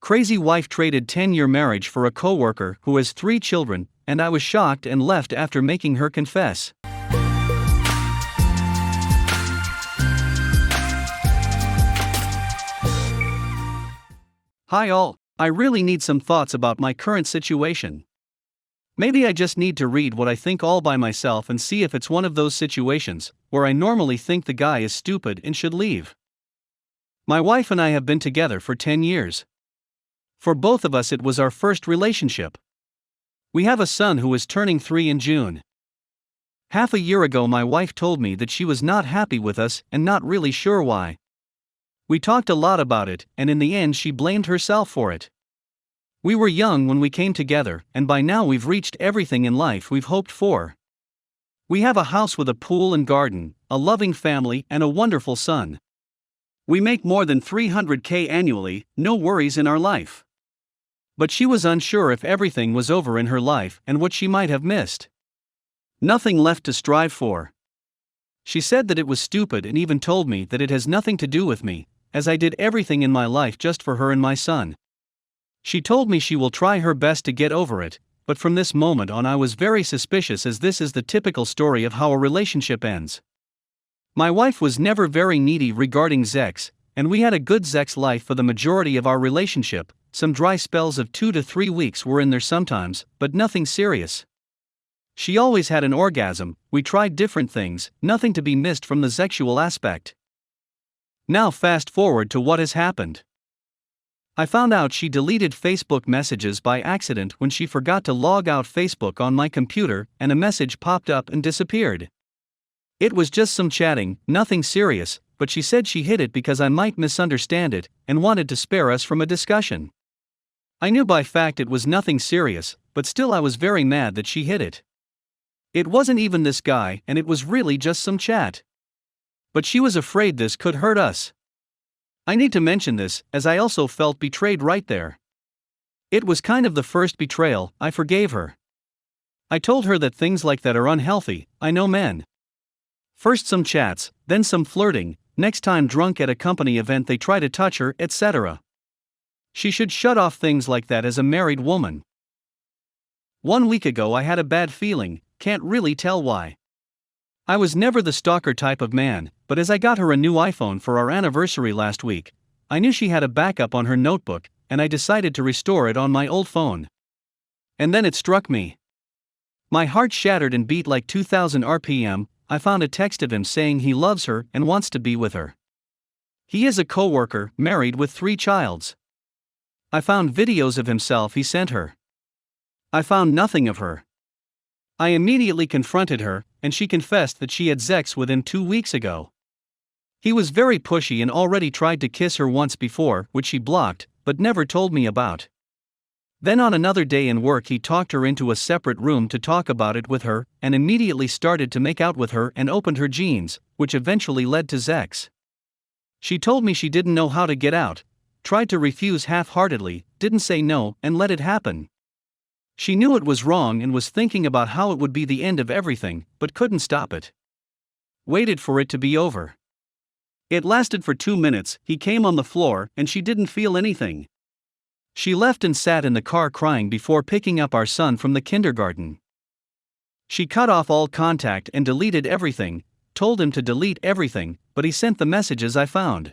Crazy wife traded 10-year marriage for a coworker who has 3 children, and I was shocked and left after making her confess. Hi all, I really need some thoughts about my current situation. Maybe I just need to read what I think all by myself and see if it's one of those situations where I normally think the guy is stupid and should leave. My wife and I have been together for 10 years. For both of us, it was our first relationship. We have a son who is turning 3 in June. Half a year ago, my wife told me that she was not happy with us and not really sure why. We talked a lot about it, and in the end, she blamed herself for it. We were young when we came together, and by now we've reached everything in life we've hoped for. We have a house with a pool and garden, a loving family, and a wonderful son. We make more than $300K annually, no worries in our life. But she was unsure if everything was over in her life and what she might have missed. Nothing left to strive for. She said that it was stupid and even told me that it has nothing to do with me, as I did everything in my life just for her and my son. She told me she will try her best to get over it, but from this moment on I was very suspicious, as this is the typical story of how a relationship ends. My wife was never very needy regarding sex, and we had a good sex life for the majority of our relationship. Some dry spells of 2 to 3 weeks were in there sometimes, but nothing serious. She always had an orgasm. We tried different things, nothing to be missed from the sexual aspect. Now fast forward to what has happened. I found out she deleted Facebook messages by accident when she forgot to log out Facebook on my computer, and a message popped up and disappeared. It was just some chatting, nothing serious, but she said she hid it because I might misunderstand it, and wanted to spare us from a discussion. I knew by fact it was nothing serious, but still I was very mad that she hid it. It wasn't even this guy, and it was really just some chat. But she was afraid this could hurt us. I need to mention this, as I also felt betrayed right there. It was kind of the first betrayal. I forgave her. I told her that things like that are unhealthy. I know men. First some chats, then some flirting, next time drunk at a company event they try to touch her, etc. She should shut off things like that as a married woman. 1 week ago I had a bad feeling, can't really tell why. I was never the stalker type of man, but as I got her a new iPhone for our anniversary last week, I knew she had a backup on her notebook, and I decided to restore it on my old phone. And then it struck me. My heart shattered and beat like 2,000 RPM. I found a text of him saying he loves her and wants to be with her. He is a coworker, married with 3 childs. I found videos of himself he sent her. I found nothing of her. I immediately confronted her, and she confessed that she had sex with him 2 weeks ago. He was very pushy and already tried to kiss her once before, which she blocked, but never told me about. Then on another day in work he talked her into a separate room to talk about it with her, and immediately started to make out with her and opened her jeans, which eventually led to sex. She told me she didn't know how to get out, tried to refuse half-heartedly, didn't say no, and let it happen. She knew it was wrong and was thinking about how it would be the end of everything, but couldn't stop it. Waited for it to be over. It lasted for 2 minutes, he came on the floor, and she didn't feel anything. She left and sat in the car crying before picking up our son from the kindergarten. She cut off all contact and deleted everything, told him to delete everything, but he sent the messages I found.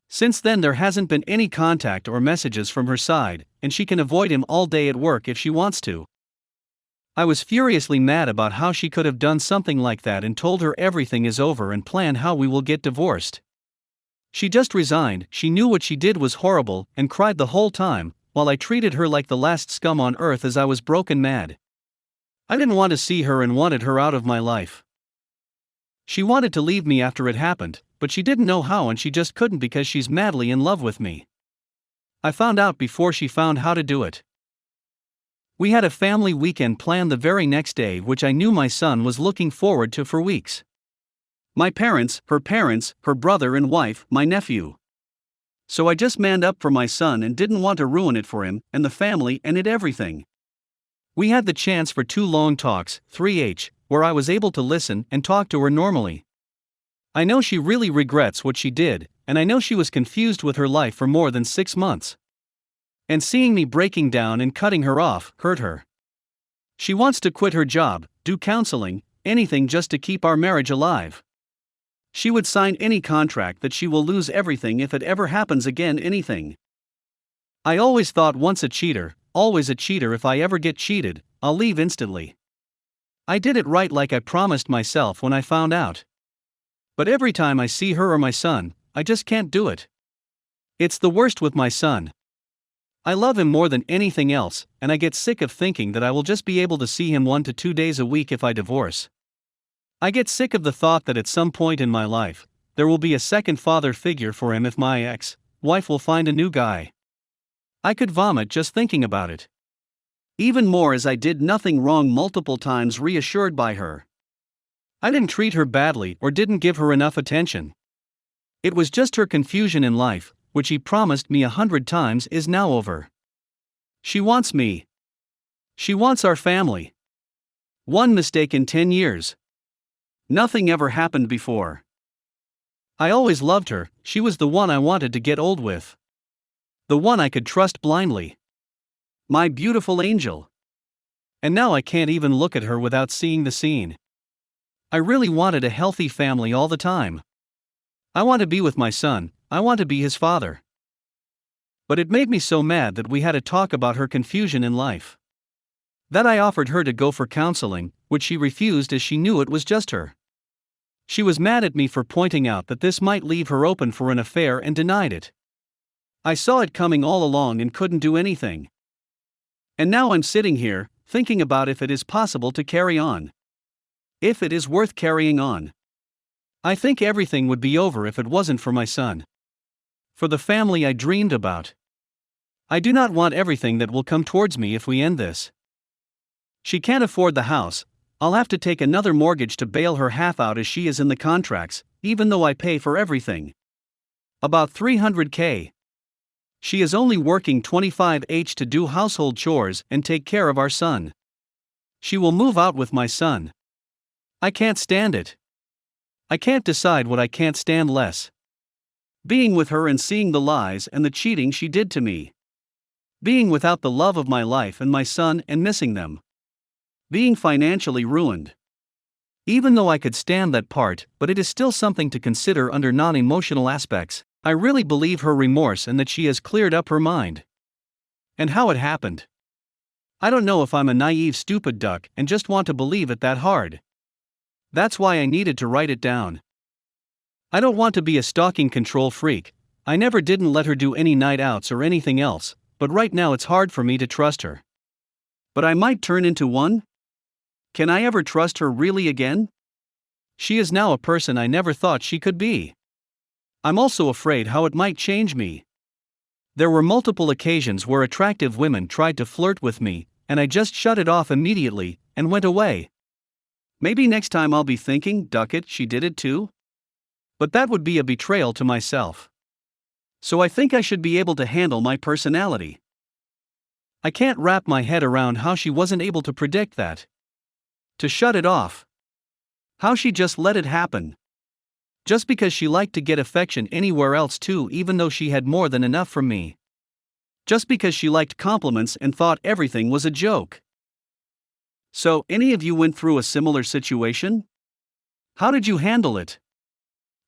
Since then there hasn't been any contact or messages from her side, and she can avoid him all day at work if she wants to. I was furiously mad about how she could have done something like that and told her everything is over and plan how we will get divorced. She just resigned. She knew what she did was horrible and cried the whole time, while I treated her like the last scum on earth as I was broken mad. I didn't want to see her and wanted her out of my life. She wanted to leave me after it happened, but she didn't know how and she just couldn't because she's madly in love with me. I found out before she found how to do it. We had a family weekend planned the very next day, which I knew my son was looking forward to for weeks. My parents, her brother and wife, my nephew. So I just manned up for my son and didn't want to ruin it for him and the family and everything. We had the chance for 2 long talks, 3H, where I was able to listen and talk to her normally. I know she really regrets what she did, and I know she was confused with her life for more than 6 months. And seeing me breaking down and cutting her off hurt her. She wants to quit her job, do counseling, anything just to keep our marriage alive. She would sign any contract that she will lose everything if it ever happens again, anything. I always thought once a cheater, always a cheater. If I ever get cheated, I'll leave instantly. I did it right like I promised myself when I found out. But every time I see her or my son, I just can't do it. It's the worst with my son. I love him more than anything else, and I get sick of thinking that I will just be able to see him 1 to 2 days a week if I divorce. I get sick of the thought that at some point in my life, there will be a second father figure for him if my ex-wife will find a new guy. I could vomit just thinking about it. Even more as I did nothing wrong multiple times, reassured by her. I didn't treat her badly or didn't give her enough attention. It was just her confusion in life, which he promised me 100 times, is now over. She wants me. She wants our family. One mistake in 10 years. Nothing ever happened before. I always loved her, she was the one I wanted to get old with. The one I could trust blindly. My beautiful angel. And now I can't even look at her without seeing the scene. I really wanted a healthy family all the time. I want to be with my son, I want to be his father. But it made me so mad that we had a talk about her confusion in life. That I offered her to go for counseling, which she refused as she knew it was just her. She was mad at me for pointing out that this might leave her open for an affair and denied it. I saw it coming all along and couldn't do anything. And now I'm sitting here, thinking about if it is possible to carry on. If it is worth carrying on. I think everything would be over if it wasn't for my son. For the family I dreamed about. I do not want everything that will come towards me if we end this. She can't afford the house, I'll have to take another mortgage to bail her half out as she is in the contracts, even though I pay for everything. About $300,000. She is only working 25h to do household chores and take care of our son. She will move out with my son. I can't stand it. I can't decide what I can't stand less. Being with her and seeing the lies and the cheating she did to me. Being without the love of my life and my son and missing them. Being financially ruined. Even though I could stand that part, but it is still something to consider under non-emotional aspects. I really believe her remorse and that she has cleared up her mind. And how it happened. I don't know if I'm a naive stupid duck and just want to believe it that hard. That's why I needed to write it down. I don't want to be a stalking control freak, I never didn't let her do any night outs or anything else, but right now it's hard for me to trust her. But I might turn into one? Can I ever trust her really again? She is now a person I never thought she could be. I'm also afraid how it might change me. There were multiple occasions where attractive women tried to flirt with me, and I just shut it off immediately and went away. Maybe next time I'll be thinking, duck it, she did it too? But that would be a betrayal to myself. So I think I should be able to handle my personality. I can't wrap my head around how she wasn't able to predict that. To shut it off. How she just let it happen. Just because she liked to get affection anywhere else too, even though she had more than enough from me. Just because she liked compliments and thought everything was a joke. So, any of you went through a similar situation? How did you handle it?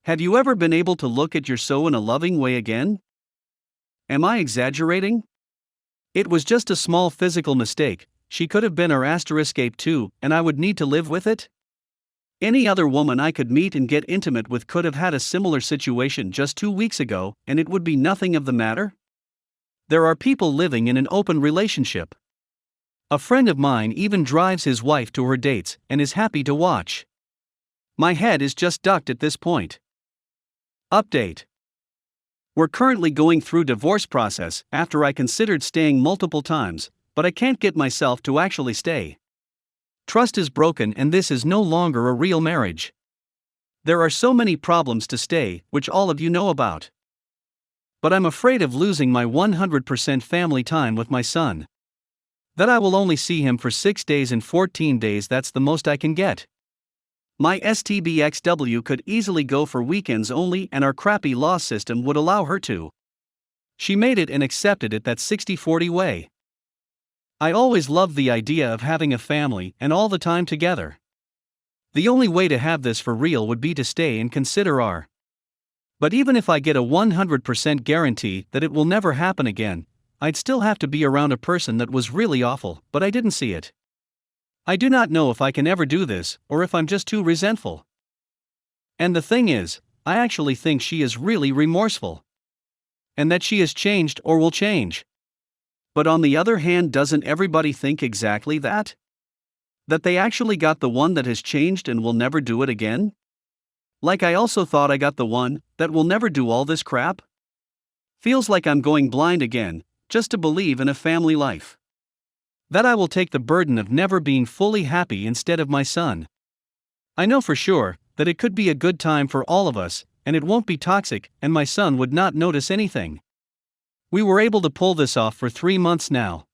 Have you ever been able to look at your so in a loving way again? Am I exaggerating? It was just a small physical mistake, she could have been our ape too, and I would need to live with it? Any other woman I could meet and get intimate with could have had a similar situation just 2 weeks ago, and it would be nothing of the matter? There are people living in an open relationship. A friend of mine even drives his wife to her dates and is happy to watch. My head is just ducked at this point. Update. We're currently going through divorce process after I considered staying multiple times, but I can't get myself to actually stay. Trust is broken and this is no longer a real marriage. There are so many problems to stay, which all of you know about. But I'm afraid of losing my 100% family time with my son. That I will only see him for 6 days and 14 days, that's the most I can get. My STBXW could easily go for weekends only and our crappy law system would allow her to. She made it and accepted it that 60-40 way. I always loved the idea of having a family and all the time together. The only way to have this for real would be to stay and consider our. But even if I get a 100% guarantee that it will never happen again, I'd still have to be around a person that was really awful, but I didn't see it. I do not know if I can ever do this, or if I'm just too resentful. And the thing is, I actually think she is really remorseful. And that she has changed or will change. But on the other hand, doesn't everybody think exactly that? That they actually got the one that has changed and will never do it again? Like I also thought I got the one that will never do all this crap? Feels like I'm going blind again, just to believe in a family life. That I will take the burden of never being fully happy instead of my son. I know for sure that it could be a good time for all of us, and it won't be toxic, and my son would not notice anything. We were able to pull this off for 3 months now.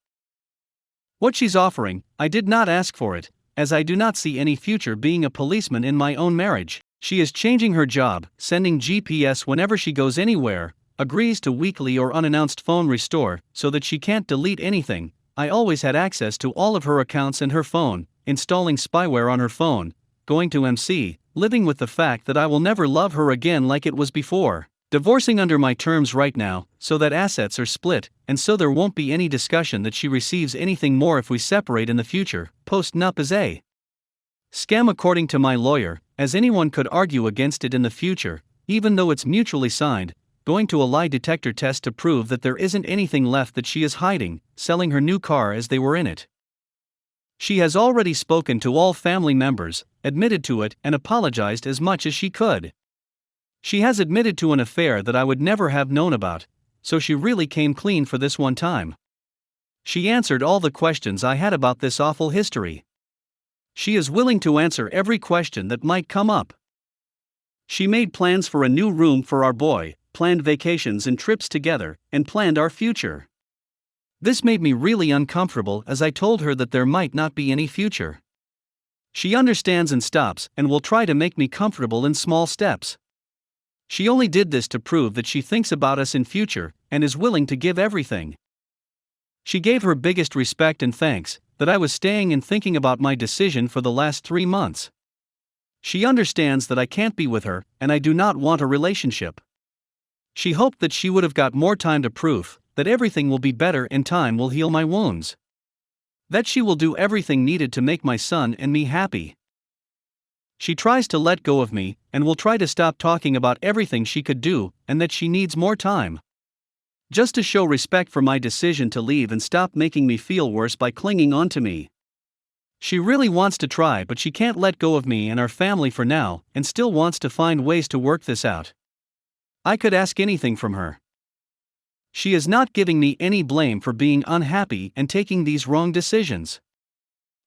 What she's offering, I did not ask for it, as I do not see any future being a policeman in my own marriage. She is changing her job, sending GPS whenever she goes anywhere, agrees to weekly or unannounced phone restore so that she can't delete anything. I always had access to all of her accounts and her phone, installing spyware on her phone, going to MC, living with the fact that I will never love her again like it was before. Divorcing under my terms right now, so that assets are split, and so there won't be any discussion that she receives anything more if we separate in the future. Post-nup is a scam according to my lawyer, as anyone could argue against it in the future, even though it's mutually signed, going to a lie detector test to prove that there isn't anything left that she is hiding, selling her new car as they were in it. She has already spoken to all family members, admitted to it, and apologized as much as she could. She has admitted to an affair that I would never have known about, so she really came clean for this one time. She answered all the questions I had about this awful history. She is willing to answer every question that might come up. She made plans for a new room for our boy, planned vacations and trips together, and planned our future. This made me really uncomfortable as I told her that there might not be any future. She understands and stops and will try to make me comfortable in small steps. She only did this to prove that she thinks about us in future, and is willing to give everything. She gave her biggest respect and thanks, that I was staying and thinking about my decision for the last 3 months. She understands that I can't be with her, and I do not want a relationship. She hoped that she would have got more time to prove, that everything will be better and time will heal my wounds. That she will do everything needed to make my son and me happy. She tries to let go of me, and will try to stop talking about everything she could do, and that she needs more time. Just to show respect for my decision to leave and stop making me feel worse by clinging on to me. She really wants to try, but she can't let go of me and our family for now, and still wants to find ways to work this out. I could ask anything from her. She is not giving me any blame for being unhappy and taking these wrong decisions.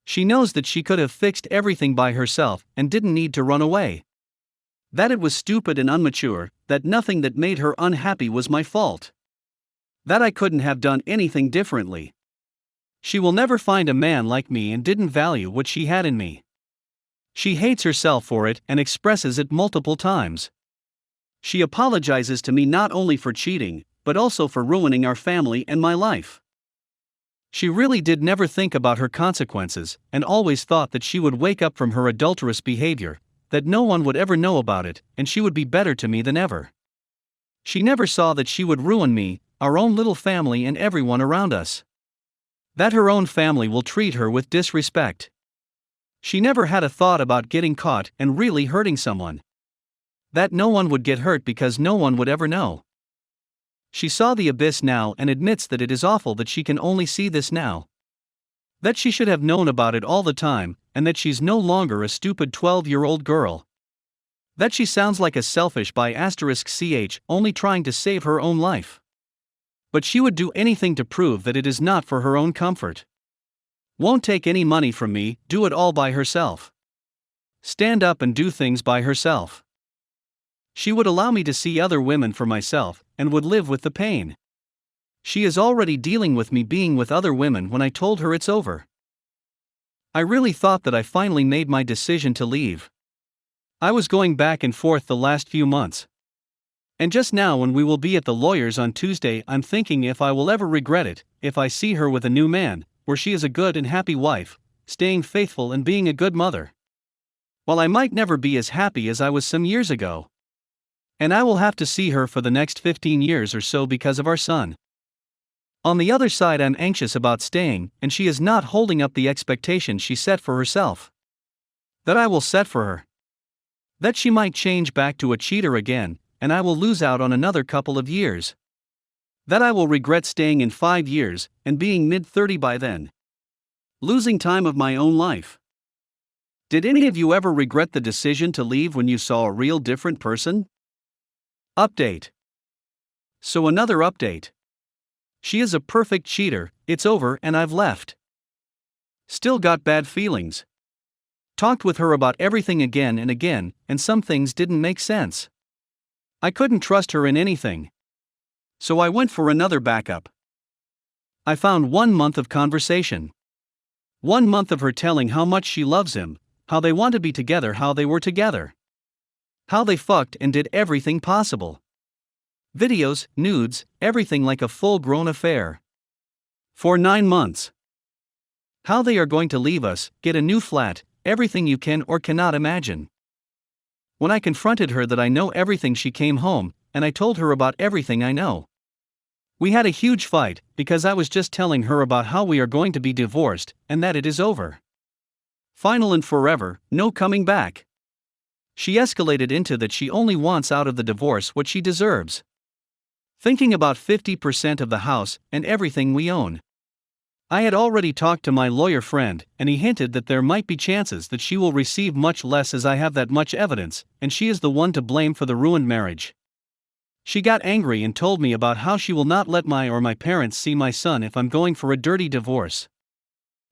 She knows that she could have fixed everything by herself and didn't need to run away. That it was stupid and immature, that nothing that made her unhappy was my fault. That I couldn't have done anything differently. She will never find a man like me and didn't value what she had in me. She hates herself for it and expresses it multiple times. She apologizes to me not only for cheating, but also for ruining our family and my life. She really did never think about her consequences, and always thought that she would wake up from her adulterous behavior, that no one would ever know about it, and she would be better to me than ever. She never saw that she would ruin me, our own little family and everyone around us. That her own family will treat her with disrespect. She never had a thought about getting caught and really hurting someone. That no one would get hurt because no one would ever know. She saw the abyss now and admits that it is awful that she can only see this now. That she should have known about it all the time, and that she's no longer a stupid 12-year-old girl. That she sounds like a selfish *ch only trying to save her own life. But she would do anything to prove that it is not for her own comfort. Won't take any money from me, do it all by herself. Stand up and do things by herself. She would allow me to see other women for myself, and would live with the pain. She is already dealing with me being with other women when I told her it's over. I really thought that I finally made my decision to leave. I was going back and forth the last few months. And just now, when we will be at the lawyer's on Tuesday, I'm thinking if I will ever regret it, if I see her with a new man, where she is a good and happy wife, staying faithful and being a good mother. While I might never be as happy as I was some years ago. And I will have to see her for the next 15 years or so because of our son. On the other side, I'm anxious about staying, and she is not holding up the expectation she set for herself. That I will set for her. That she might change back to a cheater again, and I will lose out on another couple of years. That I will regret staying in 5 years, and being mid-30 by then. Losing time of my own life. Did any of you ever regret the decision to leave when you saw a real different person? Update. So another update. She is a perfect cheater, it's over and I've left. Still got bad feelings. Talked with her about everything again and again, and some things didn't make sense. I couldn't trust her in anything. So I went for another backup. I found 1 month of conversation. 1 month of her telling how much she loves him, how they want to be together, how they were together. How they fucked and did everything possible. Videos, nudes, everything like a full-grown affair. For 9 months. How they are going to leave us, get a new flat, everything you can or cannot imagine. When I confronted her that I know everything, she came home, and I told her about everything I know. We had a huge fight, because I was just telling her about how we are going to be divorced, and that it is over. Final and forever, no coming back. She escalated into that she only wants out of the divorce what she deserves. Thinking about 50% of the house and everything we own. I had already talked to my lawyer friend, and he hinted that there might be chances that she will receive much less as I have that much evidence, and she is the one to blame for the ruined marriage. She got angry and told me about how she will not let my or my parents see my son if I'm going for a dirty divorce.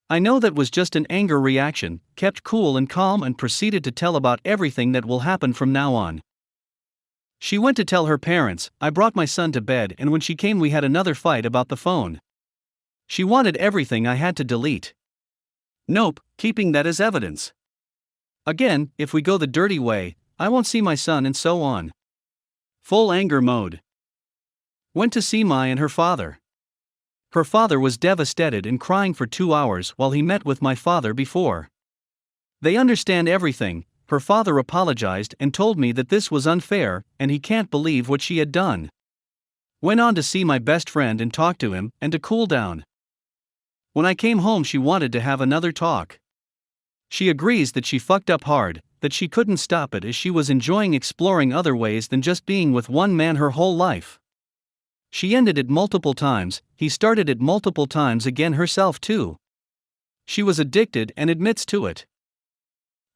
I know that was just an anger reaction, kept cool and calm and proceeded to tell about everything that will happen from now on. She went to tell her parents, I brought my son to bed, and when she came we had another fight about the phone. She wanted everything I had to delete. Nope, keeping that as evidence. Again, if we go the dirty way, I won't see my son and so on. Full anger mode. Went to see Mai and her father. Her father was devastated and crying for 2 hours while he met with my father before. They understand everything. Her father apologized and told me that this was unfair and he can't believe what she had done. Went on to see my best friend and talk to him and to cool down. When I came home she wanted to have another talk. She agrees that she fucked up hard, that she couldn't stop it as she was enjoying exploring other ways than just being with one man her whole life. She ended it multiple times, he started it multiple times again herself too. She was addicted and admits to it.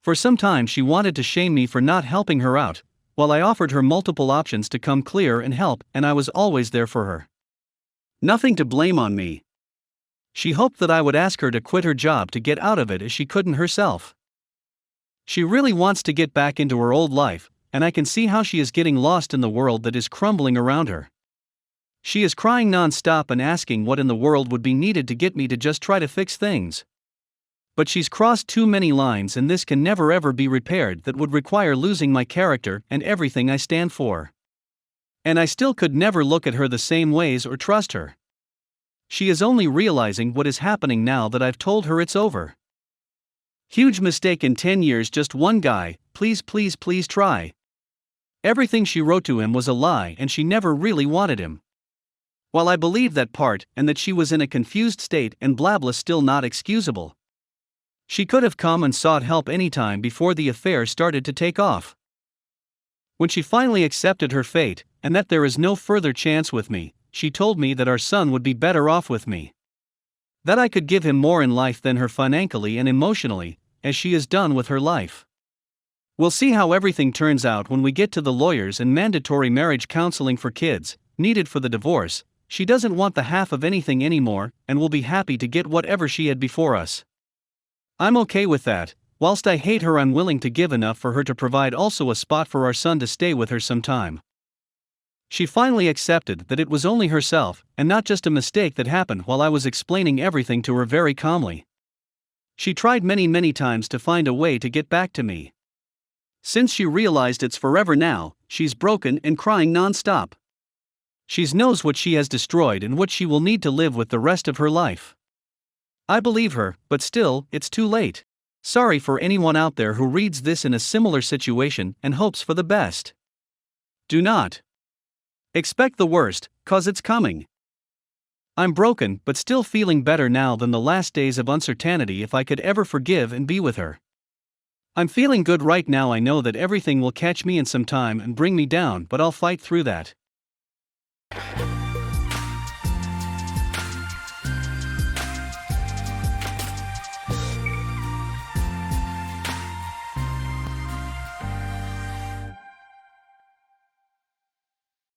For some time she wanted to shame me for not helping her out, while I offered her multiple options to come clear and help, and I was always there for her. Nothing to blame on me. She hoped that I would ask her to quit her job to get out of it as she couldn't herself. She really wants to get back into her old life, and I can see how she is getting lost in the world that is crumbling around her. She is crying non-stop and asking what in the world would be needed to get me to just try to fix things. But she's crossed too many lines and this can never ever be repaired. That would require losing my character and everything I stand for. And I still could never look at her the same ways or trust her. She is only realizing what is happening now that I've told her it's over. Huge mistake in 10 years, just one guy, please please please try. Everything she wrote to him was a lie and she never really wanted him. While I believe that part and that she was in a confused state and blah blah, still not excusable. She could have come and sought help anytime before the affair started to take off. When she finally accepted her fate, and that there is no further chance with me, she told me that our son would be better off with me. That I could give him more in life than her financially and emotionally, as she is done with her life. We'll see how everything turns out when we get to the lawyers and mandatory marriage counseling for kids, needed for the divorce. She doesn't want the half of anything anymore, and will be happy to get whatever she had before us. I'm okay with that. Whilst I hate her, I'm willing to give enough for her to provide also a spot for our son to stay with her some time. She finally accepted that it was only herself, and not just a mistake that happened while I was explaining everything to her very calmly. She tried many times to find a way to get back to me. Since she realized it's forever now, she's broken and crying non-stop. She knows what she has destroyed and what she will need to live with the rest of her life. I believe her, but still, it's too late. Sorry for anyone out there who reads this in a similar situation and hopes for the best. Do not expect the worst, 'cause it's coming. I'm broken but still feeling better now than the last days of uncertainty if I could ever forgive and be with her. I'm feeling good right now. I know that everything will catch me in some time and bring me down, but I'll fight through that.